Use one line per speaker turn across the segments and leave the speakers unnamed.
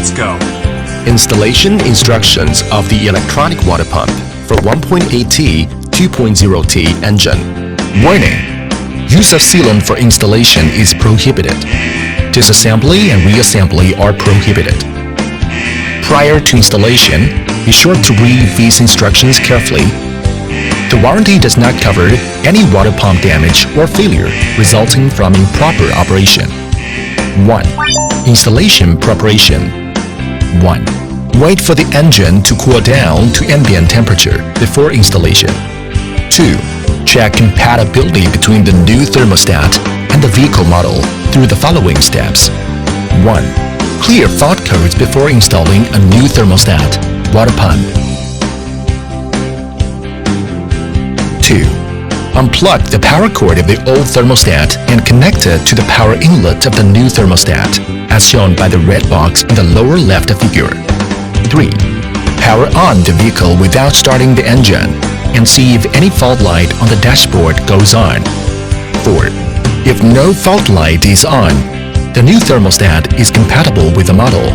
Let's go.
Installation instructions of the electronic water pump for 1.8T 2.0T engine. Warning: use of sealant for installation is prohibited. Disassembly and reassembly are prohibited. Prior to installation, be sure to read these instructions carefully. The warranty does not cover any water pump damage or failure resulting from improper operation. 1. Installation preparation. 1. Wait for the engine to cool down to ambient temperature before installation. 2. Check compatibility between the new thermostat and the vehicle model through the following steps. 1. Clear fault codes before installing a new thermostat, water pump. 2. Unplug the power cord of the old thermostat and connect it to the power inlet of the new thermostat, as shown by the red box in the lower left figure. 3. Power on the vehicle without starting the engine and see if any fault light on the dashboard goes on. 4. If no fault light is on, the new thermostat is compatible with the model,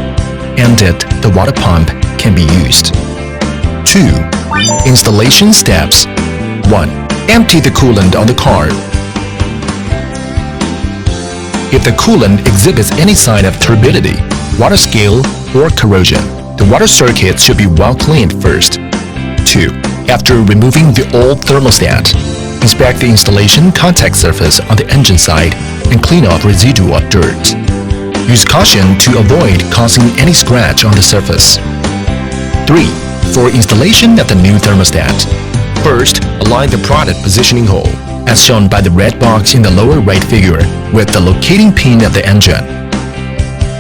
and the water pump can be used. 2. Installation steps. 1. Empty the coolant on the car. If the coolant exhibits any sign of turbidity, water scale, or corrosion, the water circuit should be well cleaned first. 2. After removing the old thermostat, inspect the installation contact surface on the engine side and clean off residual dirt. Use caution to avoid causing any scratch on the surface. 3. For installation of the new thermostat, first, align the product positioning hole, as shown by the red box in the lower right figure, with the locating pin of the engine.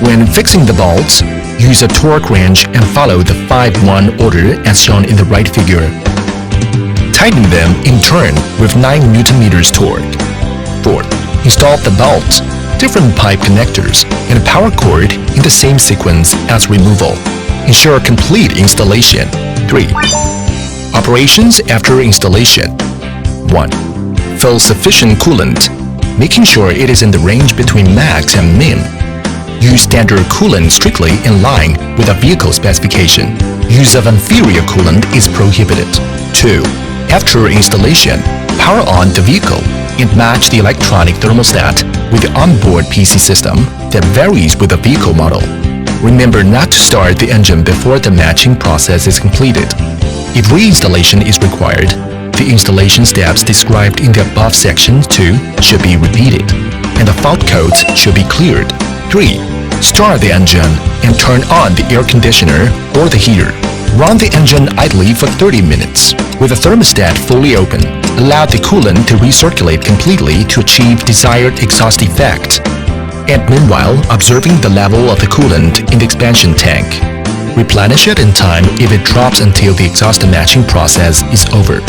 When fixing the bolts, use a torque wrench and follow the 5-1 order as shown in the right figure. Tighten them in turn with 9 Nm torque. 4th, install the bolts, different pipe connectors, and a power cord in the same sequence as removal. Ensure complete installation. 3. Operations after installation. 1. Fill sufficient coolant, making sure it is in the range between max and min. Use standard coolant strictly in line with a vehicle specification. Use of inferior coolant is prohibited. 2. After installation, power on the vehicle and match the electronic thermostat with the onboard PC system that varies with the vehicle model. Remember not to start the engine before the matching process is completed. If reinstallation is required, the installation steps described in the above section 2 should be repeated, and the fault codes should be cleared. 3. Start the engine and turn on the air conditioner or the heater. Run the engine idly for 30 minutes. With the thermostat fully open, allow the coolant to recirculate completely to achieve desired exhaust effect. And meanwhile, observing the level of the coolant in the expansion tank. Replenish it in time if it drops until the exhaust matching process is over.